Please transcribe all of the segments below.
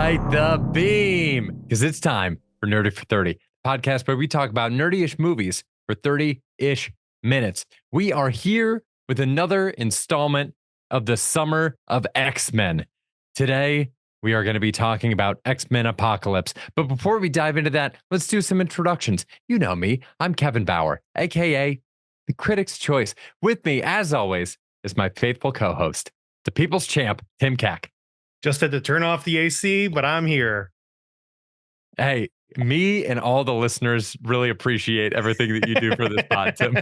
Light the beam, because it's time for Nerdy for 30, podcast where we talk about nerdy-ish movies for 30-ish minutes. We are here with another installment of the Summer of X-Men. Today, we are going to be talking about X-Men Apocalypse. But before we dive into that, let's do some introductions. You know me. I'm Kevin Bauer, a.k.a. the Critic's Choice. With me, as always, is my faithful co-host, the People's Champ, Tim Cack. Just had to turn off the AC, but I'm here. Hey, me and all the listeners really appreciate everything that you do for this pod, Tim.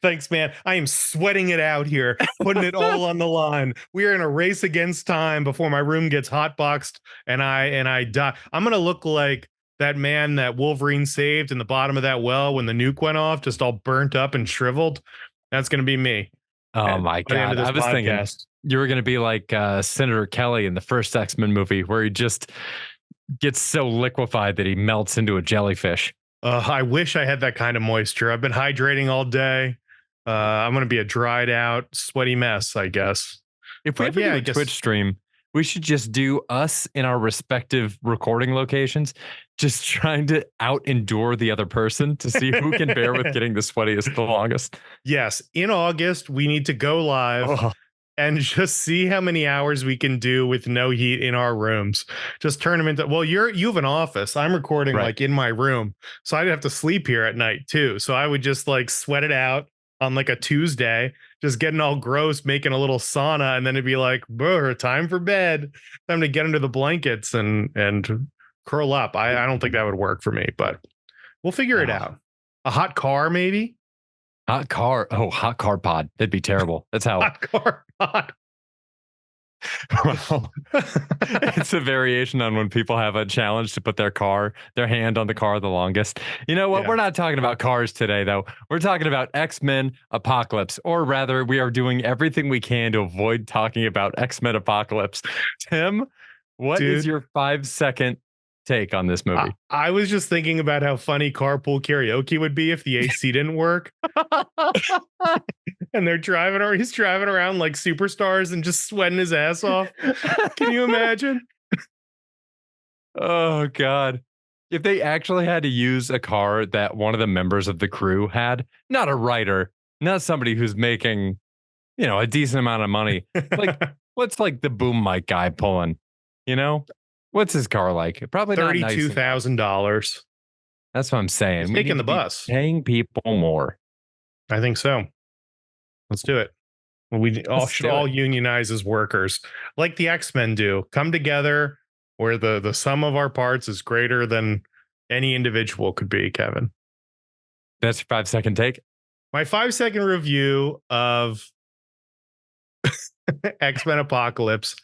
Thanks, man. I am sweating it out here, putting it all on the line. We are in a race against time before my room gets hotboxed and I die. I'm gonna look like that man that Wolverine saved in the bottom of that well when the nuke went off, just all burnt up and shriveled. That's gonna be me. Oh my God. I was thinking you were going to be like Senator Kelly in the first X-Men movie where he just gets so liquefied that he melts into a jellyfish. I wish I had that kind of moisture. I've been hydrating all day. I'm going to be a dried out, sweaty mess, I guess. If we ever do a Twitch stream, we should just do us in our respective recording locations, just trying to out-endure the other person to see who can bear with getting the sweatiest the longest. Yes. In August, we need to go live and just see how many hours we can do with no heat in our rooms. Just turn them into, well, you have an office. I'm recording like in my room. So I'd have to sleep here at night too. So I would just like sweat it out on like a Tuesday, just getting all gross, making a little sauna, and then it'd be like, time for bed. Time to get under the blankets and curl up. I don't think that would work for me, but we'll figure it out. A hot car, maybe? Hot car. Oh, hot car pod. That'd be terrible. That's how. Hot car pod. Well, it's a variation on when people have a challenge to put their hand on the car the longest. You know what? Yeah. We're not talking about cars today, though. We're talking about X-Men Apocalypse, or rather, we are doing everything we can to avoid talking about X-Men Apocalypse. Tim, what is your 5-second take on this movie? I was just thinking about how funny carpool karaoke would be if the AC didn't work. And he's driving around like superstars and just sweating his ass off. Can you imagine? Oh God. If they actually had to use a car that one of the members of the crew had, not a writer, not somebody who's making, a decent amount of money. Like, what's like the boom mic guy pulling? What's his car like? Probably $32,000. That's what I'm saying. He's taking the bus. Paying people more. I think so. Let's do it. We should all unionize as workers, like the X-Men do. Come together where the sum of our parts is greater than any individual could be, Kevin. That's your 5-second take? My 5-second review of X-Men Apocalypse.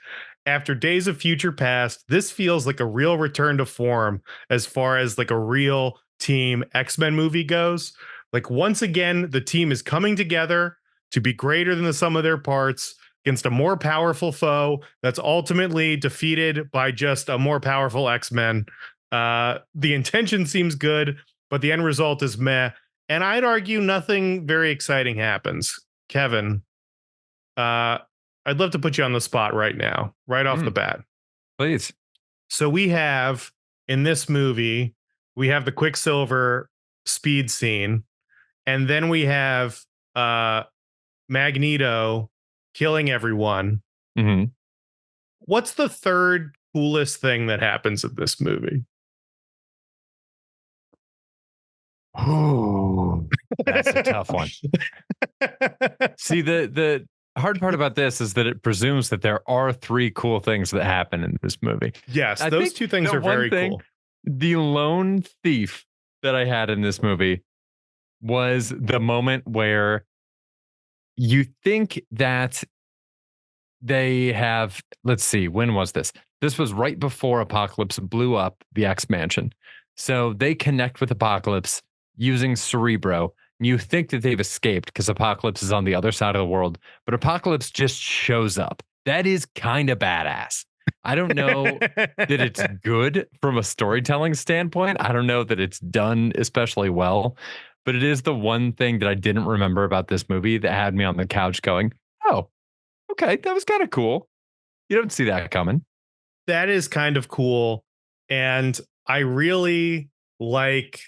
After Days of Future Past, this feels like a real return to form as far as like a real team X-Men movie goes. Like once again, the team is coming together to be greater than the sum of their parts against a more powerful foe that's ultimately defeated by just a more powerful X-Men. The intention seems good, but the end result is meh. And I'd argue nothing very exciting happens. Kevin, I'd love to put you on the spot right now, right off the bat. Please. So we have, in this movie, we have the Quicksilver speed scene, and then we have Magneto killing everyone. Mm-hmm. What's the third coolest thing that happens in this movie? Oh, that's a tough one. See, the hard part about this is that it presumes that there are 3 cool things that happen in this movie. Yes, those 2 things are very cool. The lone thief that I had in this movie was the moment where you think that they have, let's see, when was this? This was right before Apocalypse blew up the X Mansion. So they connect with Apocalypse using Cerebro. You think that they've escaped because Apocalypse is on the other side of the world, but Apocalypse just shows up. That is kind of badass. I don't know that it's good from a storytelling standpoint. I don't know that it's done especially well, but it is the one thing that I didn't remember about this movie that had me on the couch going, oh, okay, that was kind of cool. You don't see that coming. that is kind of cool. And I really like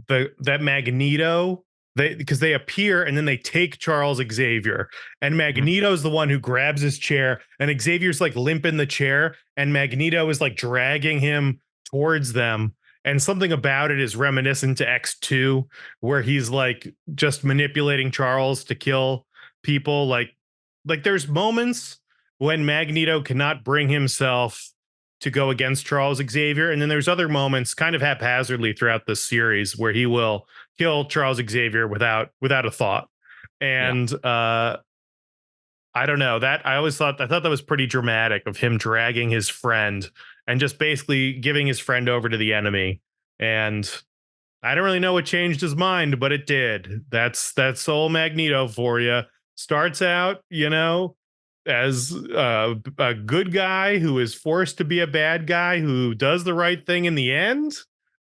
that Magneto, they because they appear and then they take Charles Xavier, and Mhm. Magneto's the one who grabs his chair, and Xavier's like limp in the chair, and Magneto is like dragging him towards them. And something about it is reminiscent to X2, where he's like just manipulating Charles to kill people. Like there's moments when Magneto cannot bring himself to go against Charles Xavier. And then there's other moments kind of haphazardly throughout the series where he will kill Charles Xavier without a thought. Yeah. And I don't know, that I thought that was pretty dramatic of him dragging his friend and just basically giving his friend over to the enemy. And I don't really know what changed his mind, but it did. That's old Magneto for you. Starts out, as a good guy who is forced to be a bad guy who does the right thing in the end,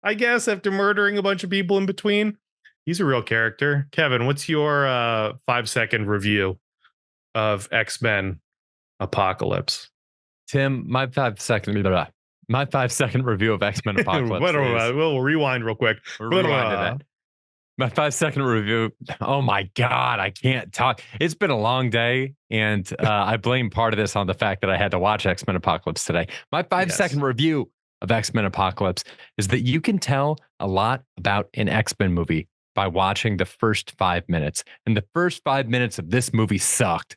I guess, after murdering a bunch of people in between. He's a real character. Kevin, what's your 5-second review of X-Men Apocalypse? Tim, my 5 second review of X Men Apocalypse is We'll rewind real quick. rewind to that. My 5 second review. Oh my God, I can't talk. It's been a long day, and I blame part of this on the fact that I had to watch X Men Apocalypse today. My five Yes. second review of X Men Apocalypse is that you can tell a lot about an X Men movie by watching the first 5 minutes. And the first 5 minutes of this movie sucked.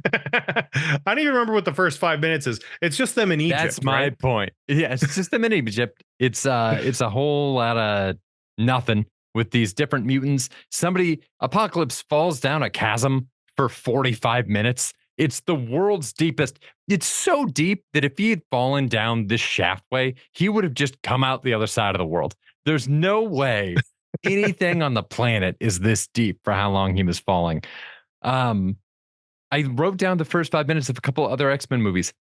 I don't even remember what the first 5 minutes is. It's just them in Egypt. That's my right? point. Yeah, it's just them in Egypt. It's a whole lot of nothing with these different mutants. Apocalypse falls down a chasm for 45 minutes. It's the world's deepest. It's so deep that if he had fallen down this shaftway, he would have just come out the other side of the world. There's no way anything on the planet is this deep for how long he was falling. I wrote down the first 5 minutes of a couple other X-Men movies.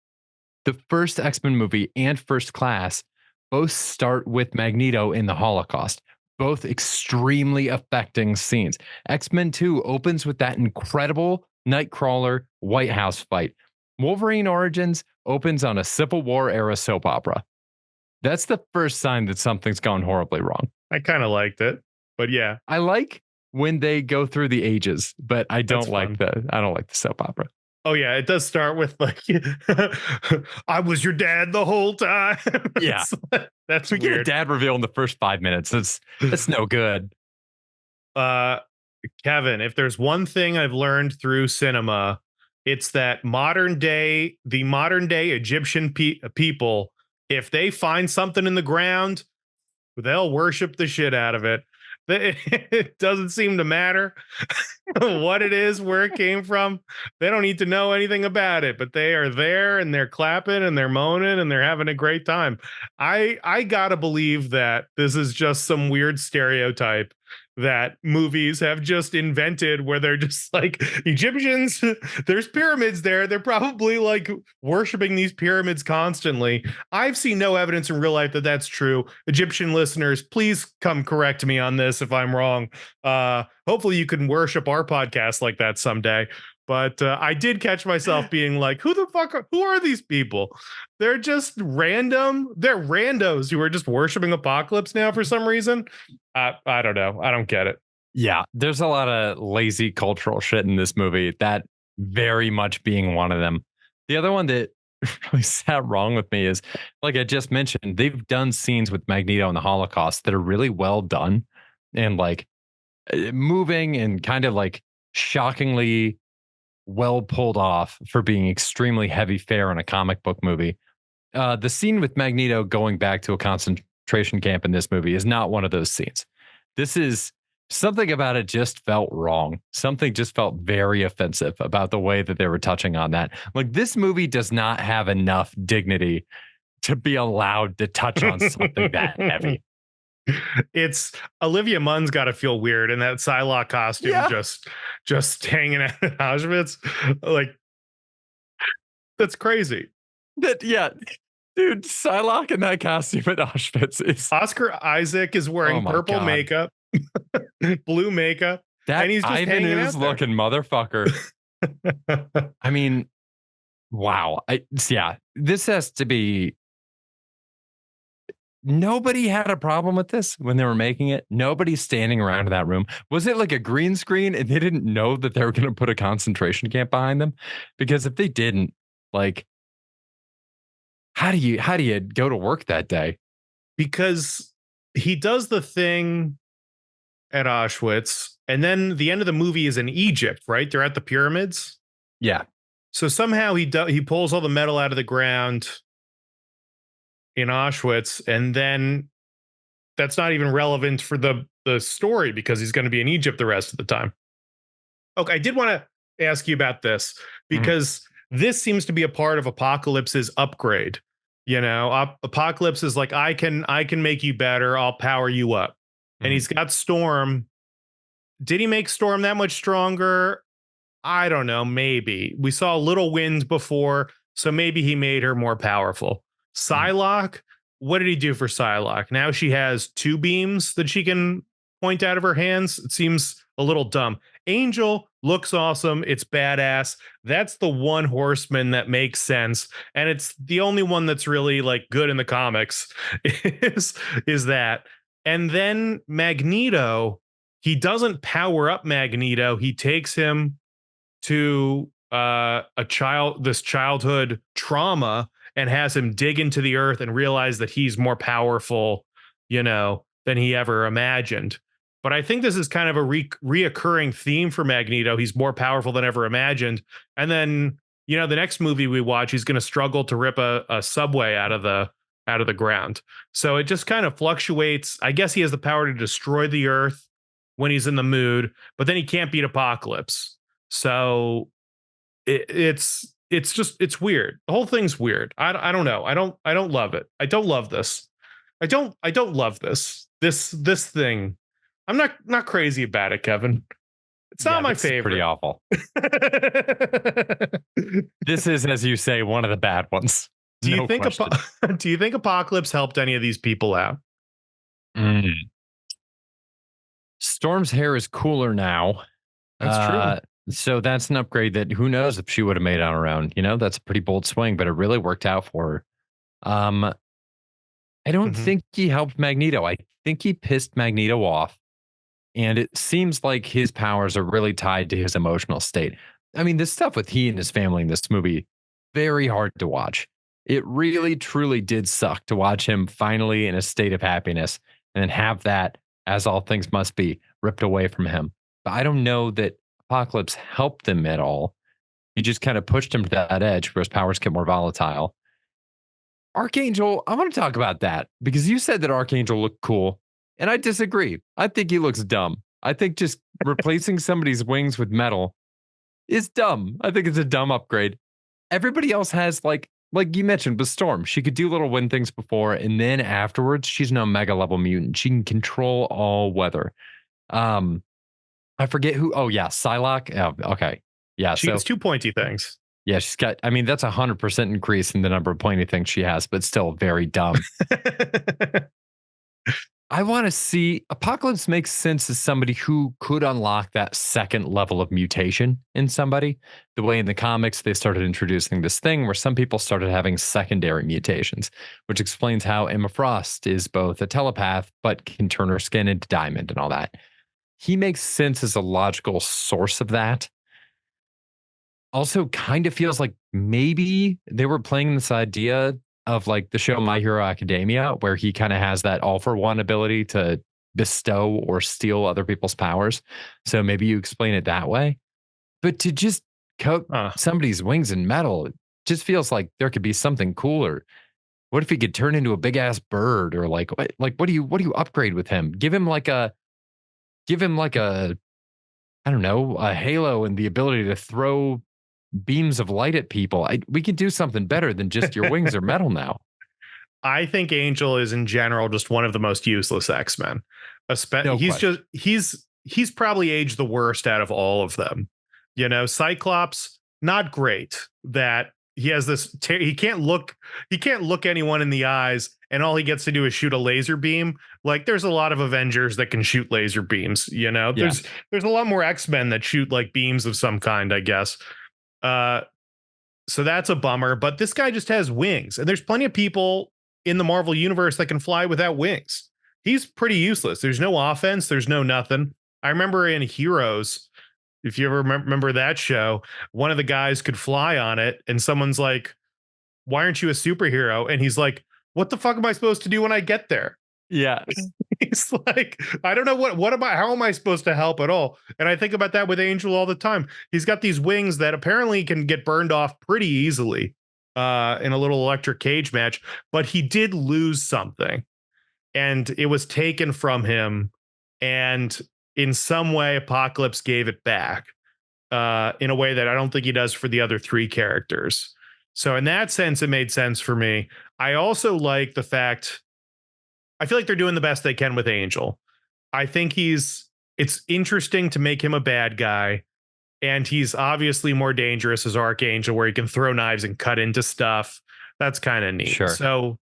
The first X-Men movie and First Class both start with Magneto in the Holocaust, both extremely affecting scenes. X-Men 2 opens with that incredible Nightcrawler White House fight. Wolverine Origins opens on a Civil War era soap opera. That's the first sign that something's gone horribly wrong. I kind of liked it, but yeah, I like when they go through the ages, but I that's don't like fun. the soap opera. Oh yeah, it does start with like, "I was your dad the whole time." Yeah. That's We get a weird. dad reveal in the first 5 minutes. That's no good. Uh, Kevin, if there's one thing I've learned through cinema, it's that the modern day Egyptian people, if they find something in the ground, they'll worship the shit out of it. It doesn't seem to matter what it is, where it came from. They don't need to know anything about it, but they are there and they're clapping and they're moaning and they're having a great time. I gotta believe that this is just some weird stereotype that movies have just invented where they're just like Egyptians, there's pyramids there. They're probably like worshiping these pyramids constantly. I've seen no evidence in real life that that's true. Egyptian listeners, please come correct me on this if I'm wrong. Hopefully you can worship our podcast like that someday. But I did catch myself being like, who are these people? They're just random. They're randos who are just worshiping Apocalypse now for some reason. I don't know. I don't get it. Yeah, there's a lot of lazy cultural shit in this movie, that very much being one of them. The other one that really sat wrong with me is, like I just mentioned, they've done scenes with Magneto and the Holocaust that are really well done and like moving and kind of like shockingly well pulled off for being extremely heavy fare in a comic book movie. The scene with Magneto going back to a concentration camp in this movie is not one of those scenes. This is something about it just felt wrong. Something just felt very offensive about the way that they were touching on that. Like, this movie does not have enough dignity to be allowed to touch on something that heavy. It's Olivia Munn's got to feel weird in that Psylocke costume, Yeah. just hanging out at Auschwitz. Like, that's crazy. Yeah, dude, Psylocke in that costume at Auschwitz is Oscar Isaac is Oh wearing my purple God. makeup, blue makeup, that and he's just Ivan hanging is out there. looking motherfucker. I mean, Wow. Yeah, this has to be. Nobody had a problem with this when they were making it. Nobody's standing around in that room. Was it like a green screen and they didn't know that they were going to put a concentration camp behind them? Because if they didn't, like, how do you go to work that day? Because he does the thing at Auschwitz, and then the end of the movie is in Egypt, right? They're at the pyramids. Yeah. So somehow he pulls all the metal out of the ground in Auschwitz, and then that's not even relevant for the story because he's going to be in Egypt the rest of the time. Okay, I did want to ask you about this Mhm. because this seems to be a part of Apocalypse's upgrade. You know, Apocalypse is like, I can make you better. I'll power you up. And Mhm. he's got Storm. Did he make Storm that much stronger? I don't know. Maybe we saw a little wind before, so maybe he made her more powerful. Mhm. Psylocke, what did he do for Psylocke? Now she has two beams that she can point out of her hands. It seems a little dumb. Angel looks awesome. It's badass. That's the one horseman that makes sense, and it's the only one that's really like good in the comics. Is is that? And then Magneto, he doesn't power up Magneto. He takes him to this childhood trauma and has him dig into the earth and realize that he's more powerful, than he ever imagined. But I think this is kind of a reoccurring theme for Magneto. He's more powerful than ever imagined. And then, the next movie we watch, he's going to struggle to rip a subway out of the ground. So it just kind of fluctuates. I guess he has the power to destroy the earth when he's in the mood, but then he can't beat Apocalypse. So it's weird. The whole thing's weird. I don't know. I don't love it. I don't love this. I don't love this thing. I'm not crazy about it, Kevin. It's not Yeah, my this is pretty favorite. awful. This is, as you say, one of the bad ones. do you No think question. do you think Apocalypse helped any of these people out? Mm. Storm's hair is cooler now. That's true. Uh, so that's an upgrade that who knows if she would have made on her own. That's a pretty bold swing, but it really worked out for her. Um, I don't Hmm. think he helped Magneto. I think he pissed Magneto off. And it seems like his powers are really tied to his emotional state. I mean, this stuff with he and his family in this movie, very hard to watch. It really, truly did suck to watch him finally in a state of happiness and then have that, as all things must be, ripped away from him. But I don't know that Apocalypse helped him at all. He just kind of pushed him to that edge where his powers get more volatile. Archangel, I want to talk about that because you said that Archangel looked cool, and I disagree. I think he looks dumb. I think just replacing somebody's wings with metal is dumb. I think it's a dumb upgrade. Everybody else has like you mentioned with Storm, she could do little wind things before, and then afterwards, she's no mega level mutant. She can control all weather. Um, I forget who. Oh yeah, Psylocke. Oh, okay, yeah. She has So two pointy things. yeah, she's got. I mean, that's 100% increase in the number of pointy things she has, but still very dumb. I want to see Apocalypse makes sense as somebody who could unlock that second level of mutation in somebody. The way in the comics they started introducing this thing where some people started having secondary mutations, which explains how Emma Frost is both a telepath but can turn her skin into diamond and all that. He makes sense as a logical source of that. Also, kind of feels like maybe they were playing this idea of like the show My Hero Academia, where he kind of has that all for one ability to bestow or steal other people's powers. So maybe you explain it that way. But to just coat Huh. somebody's wings in metal, it just feels like there could be something cooler. What if he could turn into a big ass bird or like what do you upgrade with him? Give him like a I don't know, a halo and the ability to throw beams of light at people. We can do something better than just your wings are metal now. I think Angel is in general just one of the most useless X-Men. No He's question. just he's probably aged the worst out of all of them. Cyclops, not great. That he has he can't look anyone in the eyes, and all he gets to do is shoot a laser beam. Like there's a lot of Avengers that can shoot laser beams. Yeah. There's a lot more X-Men that shoot like beams of some kind, I guess. Uh So that's a bummer, but this guy just has wings, and there's plenty of people in the Marvel universe that can fly without wings. He's pretty useless. There's no offense, there's no nothing. I remember in Heroes, if you ever remember that show, one of the guys could fly on it, and someone's like, "Why aren't you a superhero?" And he's like, "What the fuck am I supposed to do when I get there?" Yeah. He's like, I don't know what am I, how am I supposed to help at all? And I think about that with Angel all the time. He's got these wings that apparently can get burned off pretty easily in a little electric cage match, but he did lose something and it was taken from him. And in some way, Apocalypse gave it back in a way that I don't think he does for the other three characters. So in that sense, it made sense for me. I also like the fact I feel like they're doing the best they can with Angel. I think it's interesting to make him a bad guy. And he's obviously more dangerous as Archangel, where he can throw knives and cut into stuff. That's kind of neat. Sure. So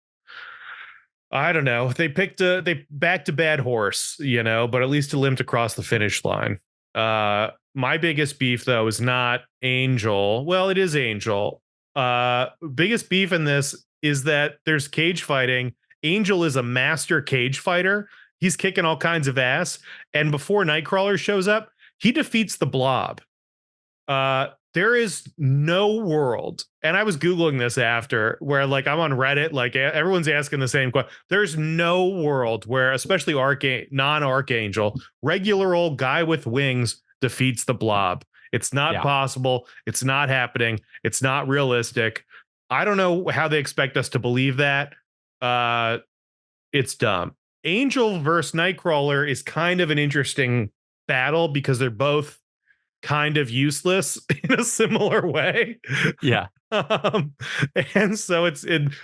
I don't know. They backed a bad horse, but at least he limped across the finish line. My biggest beef though is not Angel. Well, it is Angel. Biggest beef in this is that there's cage fighting. Angel is a master cage fighter. He's kicking all kinds of ass. And before Nightcrawler shows up, he defeats the Blob. There is no world, and I was Googling this after, where like I'm on Reddit, like everyone's asking the same question. There's no world where, especially non-Archangel, regular old guy with wings defeats the Blob. It's not possible. It's not happening. It's not realistic. I don't know how they expect us to believe that. It's dumb. Angel versus Nightcrawler is kind of an interesting battle because they're both kind of useless in a similar way. Yeah. And so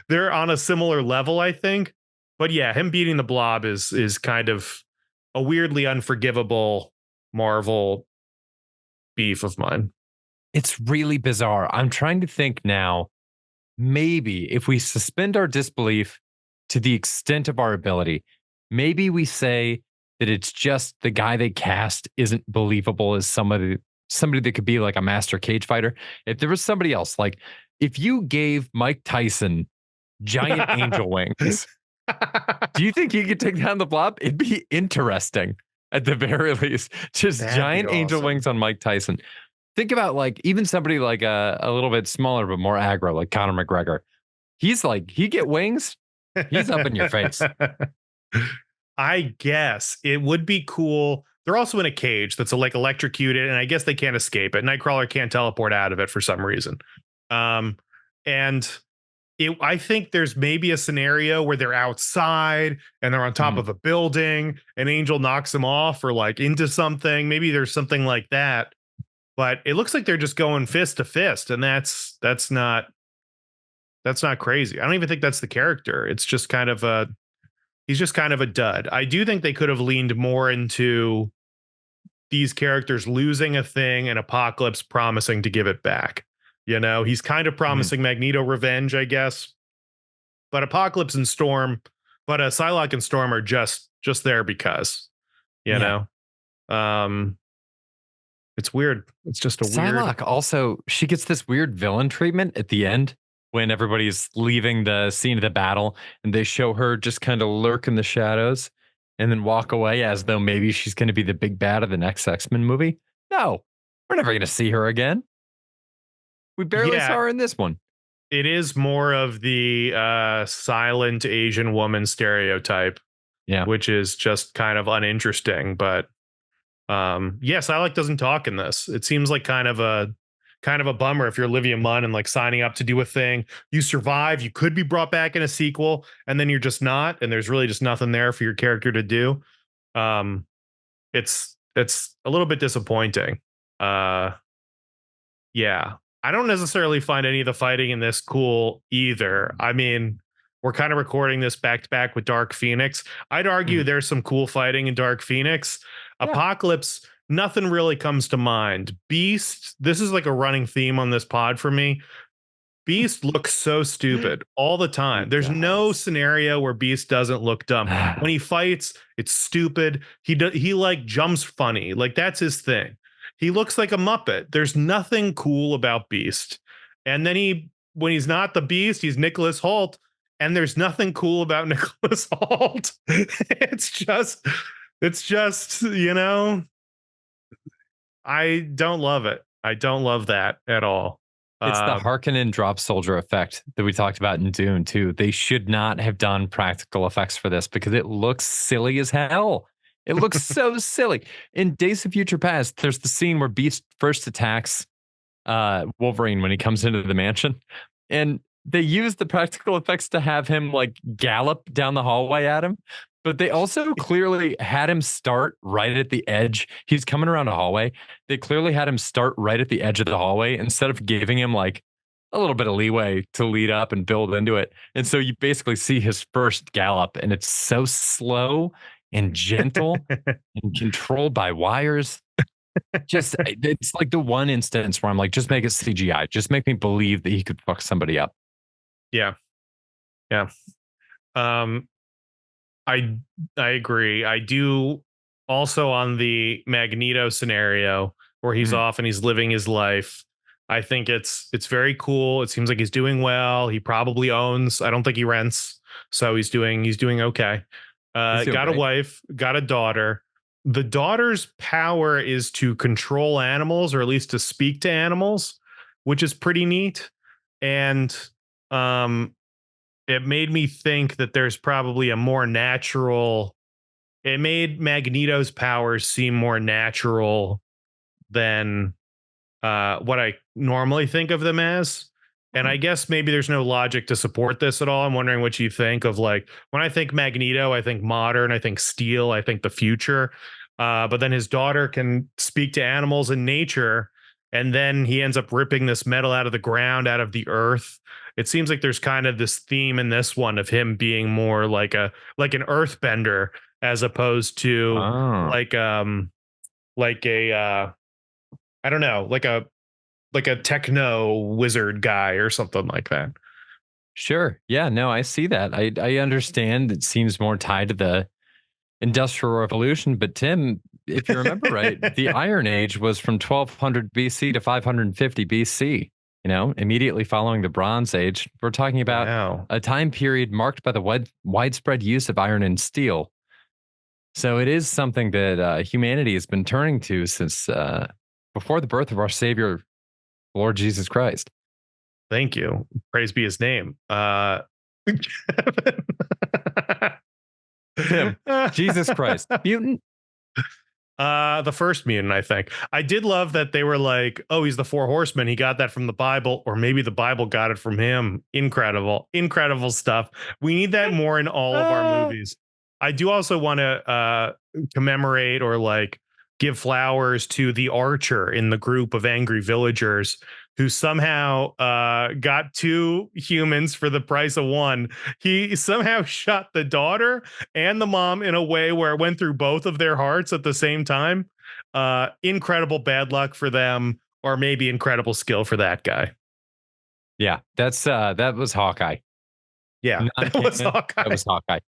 they're on a similar level, I think. But yeah, him beating the Blob is kind of a weirdly unforgivable Marvel beef of mine. It's really bizarre. I'm trying to think now, maybe if we suspend our disbelief to the extent of our ability, maybe we say that it's just the guy they cast isn't believable as somebody that could be like a master cage fighter. If there was somebody else, like if you gave Mike Tyson giant angel wings, do you think he could take down the Blob? It'd be interesting at the very least. Just That'd giant be angel awesome. wings on Mike Tyson. Think about like even somebody like a little bit smaller but more aggro, like Conor McGregor. He's like, he get wings, he's up in your face. I guess it would be cool. They're also in a cage that's like electrocuted, and I guess they can't escape it. Nightcrawler can't teleport out of it for some reason. And I think there's maybe a scenario where they're outside and they're on top of a building, and Angel knocks them off or like into something. Maybe there's something like that. But it looks like they're just going fist to fist, and that's not crazy. I don't even think that's the character. It's just kind of he's just kind of a dud. I do think they could have leaned more into these characters losing a thing and Apocalypse promising to give it back. He's kind of promising Magneto revenge, I guess. But Apocalypse and Storm, but Psylocke and Storm are just there because, you know. It's weird. It's just a Psylocke also, she gets this weird villain treatment at the end when everybody's leaving the scene of the battle and they show her just kind of lurk in the shadows and then walk away as though maybe she's going to be the big bad of the next X-Men movie. No, we're never going to see her again. We barely saw her in this one. It is more of the silent Asian woman stereotype, which is just kind of uninteresting. But Psylocke doesn't talk in this. It seems like kind of a bummer if you're Olivia Munn and like signing up to do a thing. You survive, you could be brought back in a sequel, and then you're just not, and there's really just nothing there for your character to do. It's a little bit disappointing. I don't necessarily find any of the fighting in this cool either. I mean, we're kind of recording this back to back with Dark Phoenix. I'd argue there's some cool fighting in Dark Phoenix. Apocalypse, nothing really comes to mind. Beast, this is like a running theme on this pod for me. Beast looks so stupid all the time. There's no scenario where Beast doesn't look dumb. When he fights, it's stupid. He like jumps funny. Like that's his thing. He looks like a Muppet. There's nothing cool about Beast. And then when he's not the Beast, he's Nicholas Holt, and there's nothing cool about Nicholas Holt. It's just, I don't love it. I don't love that at all. It's the Uh, Harkonnen drop soldier effect that we talked about in Dune too. They should not have done practical effects for this because it looks silly as hell. It looks so silly. In Days of Future Past, there's the scene where Beast first attacks Wolverine when he comes into the mansion, and they use the practical effects to have him like gallop down the hallway at him. But they also clearly had him start right at the edge. He's coming around a hallway. They clearly had him start right at the edge of the hallway instead of giving him like a little bit of leeway to lead up and build into it. And so you basically see his first gallop, and it's so slow and gentle and controlled by wires. Just it's like the one instance where I'm like, just make it CGI. Just make me believe that he could fuck somebody up. yeah, yeah. Um, I I agree. I do also on the Magneto scenario where he's Mhm. off and he's living his life. I think it's very cool. It seems like he's doing well. He probably owns. I don't think he rents, so he's doing okay. He's doing Got a great. wife, got a daughter. The daughter's power is to control animals, or at least to speak to animals, which is pretty neat. And um, it made me think that there's probably a more natural. It made Magneto's powers seem more natural than what I normally think of them as. And I Mhm. guess maybe there's no logic to support this at all. I'm wondering what you think of, like, when I think Magneto, I think modern, I think steel, I think the future. But then his daughter can speak to animals in nature, and then he ends up ripping this metal out of the ground, out of the earth. It seems like there's kind of this theme in this one of him being more like an earthbender as opposed to Oh. like like a I don't know, like a techno wizard guy or something like that. Sure. Yeah, no, I see that. I understand it seems more tied to the Industrial Revolution, but Tim, if you remember right, the Iron Age was from 1200 BC to 550 BC, immediately following the Bronze Age. We're talking about Wow. a time period marked by the widespread use of iron and steel. So it is something that humanity has been turning to since before the birth of our Savior, Lord Jesus Christ. Thank you. Praise be his name. Tim, Jesus Christ, mutant. The first mutant, I think. I did love that they were like, oh, he's the four horsemen. He got that from the Bible, or maybe the Bible got it from him. Incredible, incredible stuff. We need that more in all of our Ah. movies. I do also want to commemorate or like give flowers to the archer in the group of angry villagers who somehow got two humans for the price of one. He somehow shot the daughter and the mom in a way where it went through both of their hearts at the same time. Incredible bad luck for them, or maybe incredible skill for that guy. Yeah, that was Hawkeye. Yeah, Not that was canon. That Hawkeye. was Hawkeye.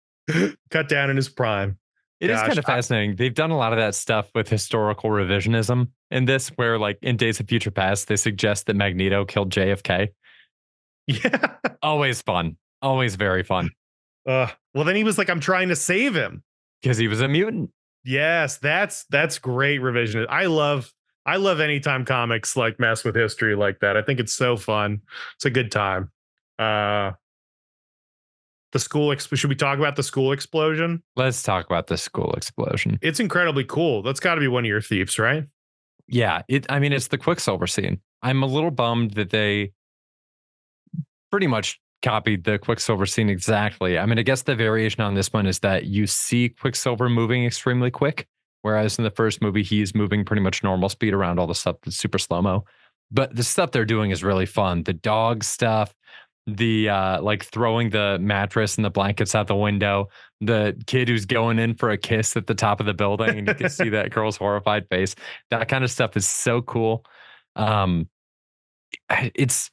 Cut down in his prime. It is kind Gosh, of fascinating. They've done a lot of that stuff with historical revisionism in this, where like in Days of Future Past, they suggest that Magneto killed JFK. yeah. Always fun. Always very fun Well, then he was like, "I'm trying to save him." because he was a mutant. Yes, that's great revision. I love anytime comics like mess with history like that. I think it's so fun. It's a good time. Uh should we talk about the school explosion? Let's talk about the school explosion. It's incredibly cool. That's got to be one of your thieves, right? Yeah, I mean, it's the Quicksilver scene. I'm a little bummed that they pretty much copied the Quicksilver scene exactly. I mean, I guess the variation on this one is that you see Quicksilver moving extremely quick, whereas in the first movie, he's moving pretty much normal speed around all the stuff that's super slow mo. But the stuff they're doing is really fun. The dog stuff, the like throwing the mattress and the blankets out the window, the kid who's going in for a kiss at the top of the building, and you can see that girl's horrified face. That kind of stuff is so cool. Um, it's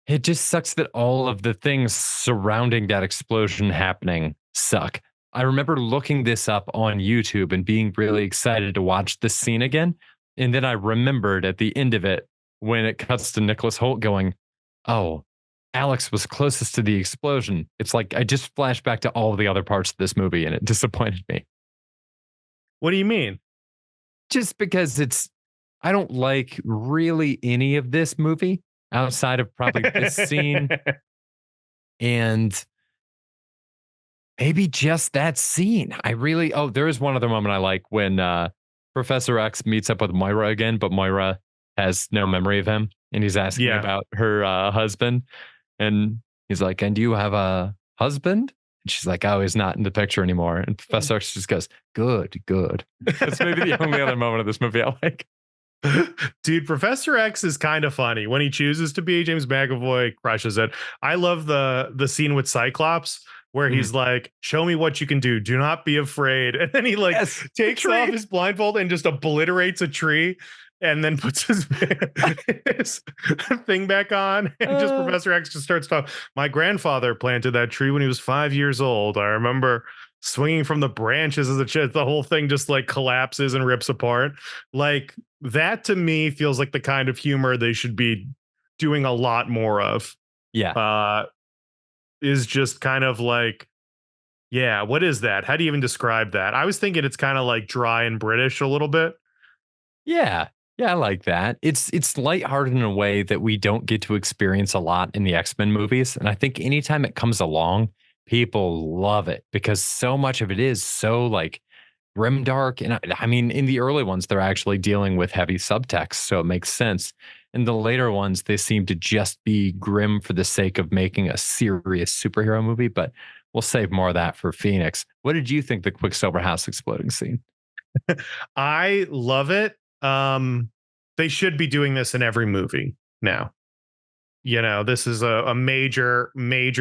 it just sucks that all of the things surrounding that explosion happening suck. I remember looking this up on YouTube and being really excited to watch the scene again. And then I remembered at the end of it when it cuts to Nicholas Holt going, "Oh, Alex was closest to the explosion." It's like I just flashed back to all the other parts of this movie and it disappointed me. What do you mean? Just because I don't like really any of this movie outside of probably this scene and maybe just that scene. There is one other moment I like when Professor X meets up with Moira again, but Moira has no memory of him and he's asking Yeah. about her husband. And he's like, "And do you have a husband?" And she's like, "Oh, he's not in the picture anymore." And Professor X just goes, "Good, good." That's maybe the only other moment of this movie I like. Dude, Professor X is kind of funny. When he chooses to be, James McAvoy crushes it. I love the scene with Cyclops where Mhm. he's like, "Show me what you can do. Do not be afraid." And then he like Yes, the takes off tree. his blindfold and just obliterates a tree and then puts his thing back on. And just Uh, Professor X just starts talking. "My grandfather planted that tree when he was 5 years old. I remember swinging from the branches as a child." The whole thing just like collapses and rips apart. Like that to me feels like the kind of humor they should be doing a lot more of. yeah. Uh is just kind of like, yeah, what is that? How do you even describe that? I was thinking it's kind of like dry and British a little bit. Yeah. Yeah, I like that. It's lighthearted in a way that we don't get to experience a lot in the X-Men movies. And I think anytime it comes along, people love it because so much of it is so like grimdark. And I mean, in the early ones, they're actually dealing with heavy subtext, so it makes sense. In the later ones, they seem to just be grim for the sake of making a serious superhero movie. But we'll save more of that for Phoenix. What did you think the Quicksilver house exploding scene? I love it. They should be doing this in every movie now. You know, this is a major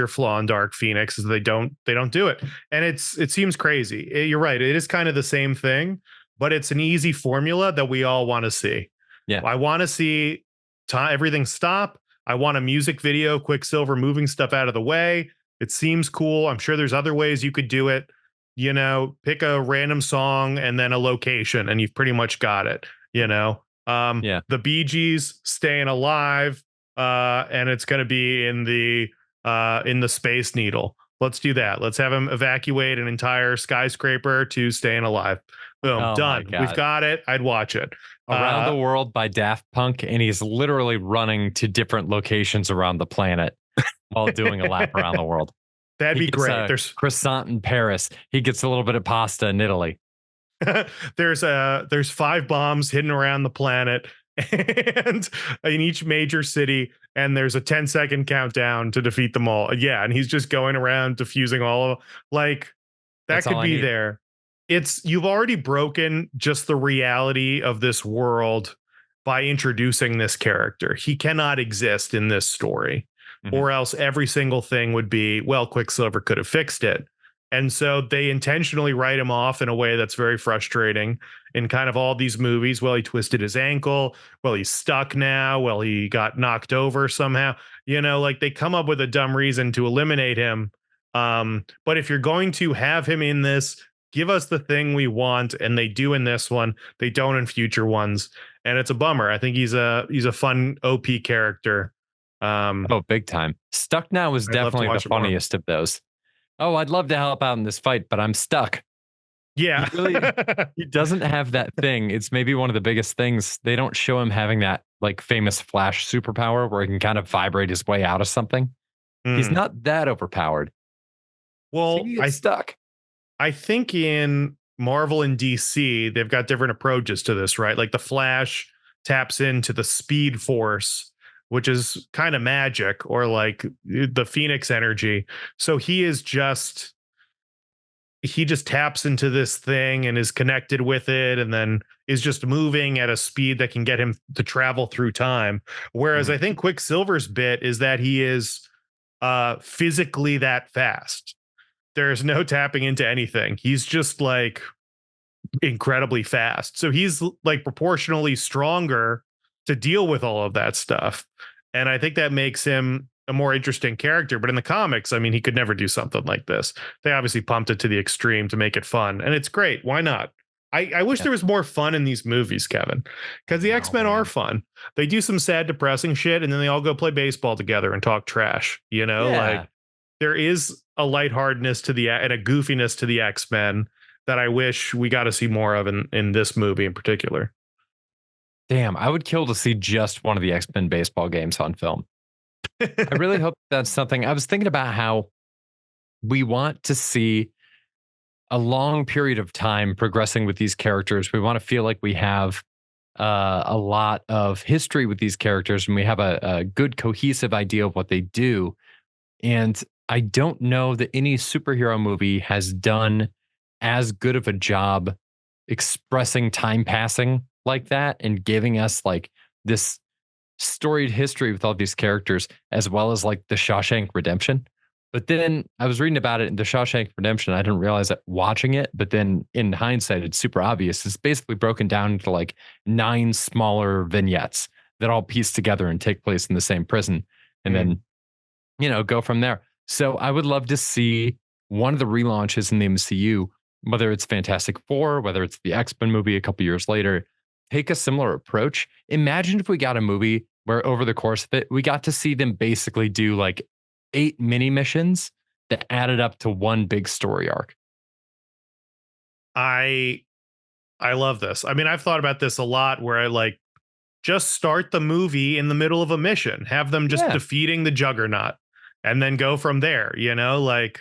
flaw in Dark Phoenix is they don't do it. And it seems crazy. You're right. It is kind of the same thing, but it's an easy formula that we all want to see. Yeah. I want to see everything stop. I want a music video, Quicksilver moving stuff out of the way. It seems cool. I'm sure there's other ways you could do it. You know, pick a random song and then a location, and you've pretty much got it. You know, Yeah. the Bee Gees staying alive, and it's going to be in the Space Needle. Let's do that. Let's have him evacuate an entire skyscraper to staying alive. Boom, Oh my done. We've God. got it. I'd watch it. Around Uh, the World by Daft Punk, and he's literally running to different locations around the planet while doing a lap around the world. that'd He be gets great. a croissant in Paris. He gets a little bit of pasta in Italy. There's five bombs hidden around the planet and in each major city, and there's a 10-second countdown to defeat them all. Yeah, and he's just going around diffusing all of, like, that That's all could I be need. there. It's You've already broken just the reality of this world by introducing this character. He cannot exist in this story, Mhm. or else every single thing would be, well, Quicksilver could have fixed it. And so they intentionally write him off in a way that's very frustrating in kind of all these movies. Well, he twisted his ankle. Well, he's stuck now. Well, he got knocked over somehow. You know, like they come up with a dumb reason to eliminate him. But if you're going to have him in this, give us the thing we want, and they do in this one. They don't in future ones, and it's a bummer. I think he's a fun OP character. Oh, big time. Stuck Now was I'd love to definitely the watch it more. funniest of those. Oh, I'd love to help out in this fight, but I'm stuck. Yeah. He doesn't have that thing. It's maybe one of the biggest things. They don't show him having that like famous Flash superpower where he can kind of vibrate his way out of something. He's Hmm. not that overpowered. So Well, you get stuck. I think in Marvel and DC, they've got different approaches to this, right? Like the Flash taps into the Speed Force, which is kind of magic, or like the Phoenix energy. So he just taps into this thing and is connected with it, and then is just moving at a speed that can get him to travel through time. Whereas Mhm. I think Quicksilver's bit is that he is physically that fast. There's no tapping into anything. He's just like incredibly fast. So he's like proportionally stronger to deal with all of that stuff. And I think that makes him a more interesting character. But in the comics, I mean, he could never do something like this. They obviously pumped it to the extreme to make it fun. And it's great. Why not? I wish Yeah. there was more fun in these movies, Kevin, I because the know, X-Men are man. fun. They do some sad, depressing shit, and then they all go play baseball together and talk trash. You know, Yeah. like there is a lightheartedness to the and a goofiness to the X-Men that I wish we got to see more of in this movie in particular. Damn, I would kill to see just one of the X-Men baseball games on film. I really hope that's something. I was thinking about how we want to see a long period of time progressing with these characters. We want to feel like we have a lot of history with these characters and we have a good cohesive idea of what they do. And I don't know that any superhero movie has done as good of a job expressing time passing like that and giving us like this storied history with all these characters, as well as like the Shawshank Redemption. But then I was reading about it in the Shawshank Redemption. I didn't realize that watching it, but then in hindsight, it's super obvious. It's basically broken down into like 9 smaller vignettes that all piece together and take place in the same prison. And Mm. then, go from there. So I would love to see one of the relaunches in the MCU, whether it's Fantastic Four, whether it's the X-Men movie a couple years later, take a similar approach. Imagine if we got a movie where over the course of it, we got to see them basically do like 8 mini missions that added up to one big story arc. I I love this. I mean, I've thought about this a lot where I like just start the movie in the middle of a mission, have them just Yeah. defeating the Juggernaut and then go from there, you know, like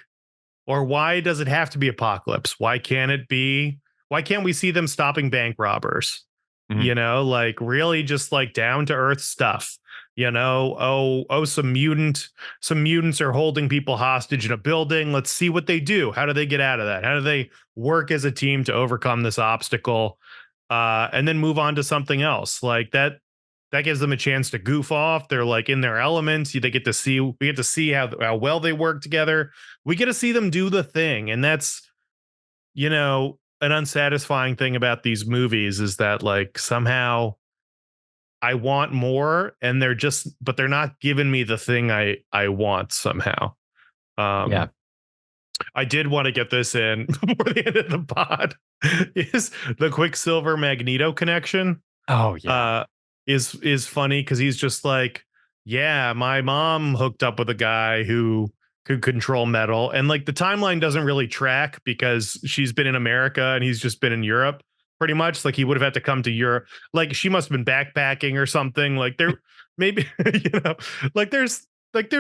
or why does it have to be Apocalypse? Why can't we see them stopping bank robbers? Mhm. You know, like really just like down to earth stuff. You know, some mutants are holding people hostage in a building. Let's see what they do. How do they get out of that? How do they work as a team to overcome this obstacle? And then move on to something else. Like that gives them a chance to goof off. They're like in their elements. We get to see how well they work together. We get to see them do the thing. And that's, an unsatisfying thing about these movies is that like somehow I want more and but they're not giving me the thing I want somehow. Yeah. Um I did want to get this in before the end of the pod is the Quicksilver Magneto connection Oh, yeah. uh is funny because he's just like, yeah, my mom hooked up with a guy who could control metal, and like the timeline doesn't really track because she's been in America and he's just been in Europe pretty much. Like he would have had to come to Europe, like she must have been backpacking or something. Like there maybe like there's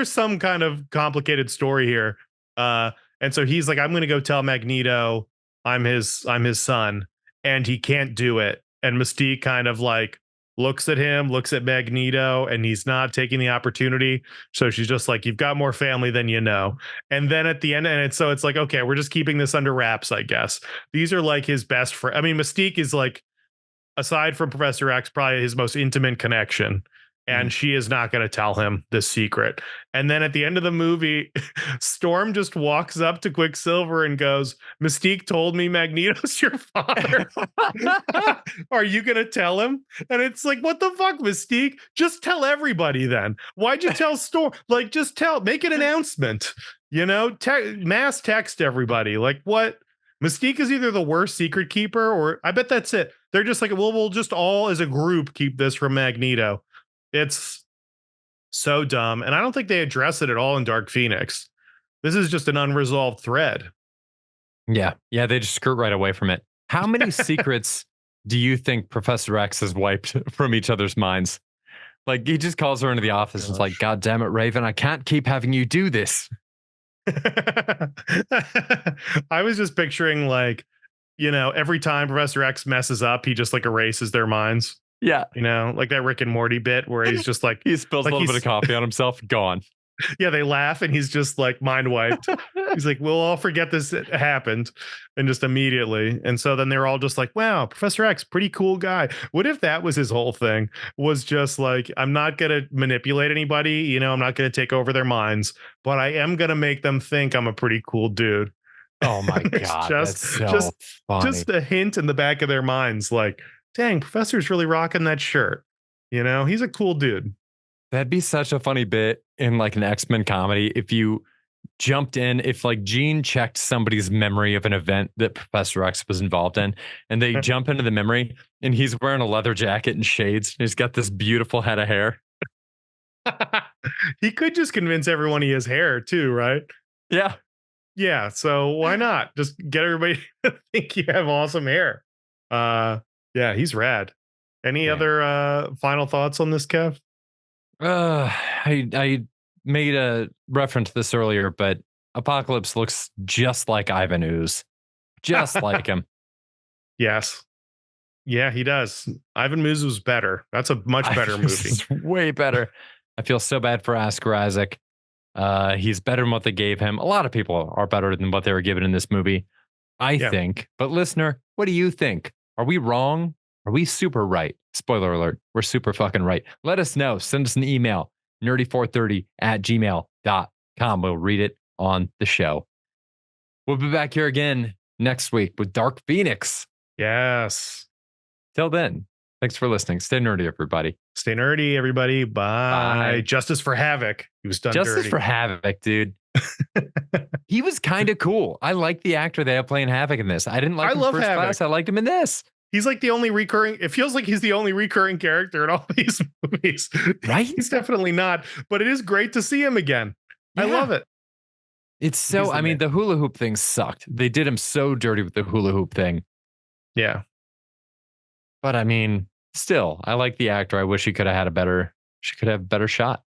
some kind of complicated story here. And so he's like, I'm gonna go tell Magneto I'm his son, and he can't do it. And Mystique kind of like looks at him, looks at Magneto, and he's not taking the opportunity. So she's just like, "You've got more family than you know." And then at the end, it's like, okay, we're just keeping this under wraps, I guess. These are like his best friend. I mean, Mystique is like, aside from Professor X, probably his most intimate connection. Mhm. And she is not going to tell him this secret. And then at the end of the movie, Storm just walks up to Quicksilver and goes, Mystique told me Magneto's your father. Are you going to tell him? And it's like, what the fuck, Mystique? Just tell everybody then. Why'd you tell Storm? Like, just make an announcement, mass text everybody. Like, what? Mystique is either the worst secret keeper, or I bet that's it. They're just like, well, we'll just all as a group keep this from Magneto. It's so dumb. And I don't think they address it at all in Dark Phoenix. This is just an unresolved thread. Yeah. Yeah. They just skirt right away from it. How many secrets do you think Professor X has wiped from each other's minds? Like he just calls her into the Oh, office and is like, gosh. God damn it, Raven, I can't keep having you do this. I was just picturing like, every time Professor X messes up, he just like erases their minds. Yeah. Like that Rick and Morty bit where he's just He spills a like little bit of he's coffee on himself. Gone. yeah, they laugh and he's just like mind wiped. He's like, we'll all forget this happened, and just immediately. And so then they're all just like, wow, Professor X, pretty cool guy. What if that was his whole thing? Was just like, I'm not gonna manipulate anybody, I'm not gonna take over their minds, but I am gonna make them think I'm a pretty cool dude. Oh my There's God. That's just so funny. just a hint in the back of their minds, like, dang, Professor's really rocking that shirt. He's a cool dude. That'd be such a funny bit in like an X-Men comedy if you jumped in, if like Gene checked somebody's memory of an event that Professor X was involved in, and they jump into the memory, and he's wearing a leather jacket and shades, and he's got this beautiful head of hair. He could just convince everyone he has hair too, right? Yeah. Yeah, so why not just get everybody to think you have awesome hair? Yeah, he's rad. Any Yeah. other final thoughts on this, Kev? I made a reference to this earlier, but Apocalypse looks just like Ivan Ooze, just like him. Yes. Yeah, he does. Ivan Moose was better. That's a much better movie. This is way better. I feel so bad for Oscar Isaac. He's better than what they gave him. A lot of people are better than what they were given in this movie, I think. But listener, what do you think? Are we wrong? Are we super right? Spoiler alert, we're super fucking right. Let us know. Send us an email, nerdy430@gmail.com. We'll read it on the show. We'll be back here again next week with Dark Phoenix. Yes. Till then, thanks for listening. Stay nerdy, everybody. Stay nerdy, everybody. Bye. Bye. Justice for Havoc. He was done Justice dirty. for Havoc, dude. He was kind of cool. I like the actor they have playing Havoc in this. I didn't like him in First Class. I liked him in this. He's like the only recurring. It feels like he's the only recurring character in all these movies. Right? He's definitely not, but it is great to see him again. Yeah. I love it. It's so, I mean, the hula hoop thing sucked. They did him so dirty with the hula hoop thing. Yeah. But I mean, still, I like the actor. I wish he could have had a better shot.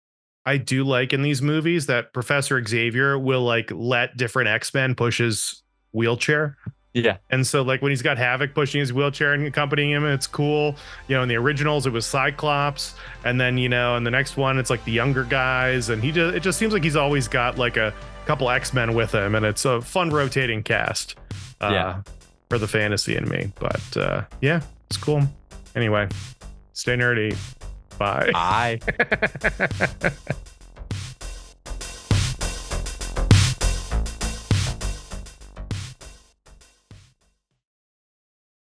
I do like in these movies that Professor Xavier will like let different X-Men push his wheelchair. Yeah. And so like when he's got Havoc pushing his wheelchair and accompanying him, it's cool. You know, in the originals, it was Cyclops. And then, you know, in the next one, it's like the younger guys. And it just seems like he's always got like a couple X-Men with him. And it's a fun rotating cast for the fantasy in me. But yeah, it's cool. Anyway, stay nerdy. Bye. Bye.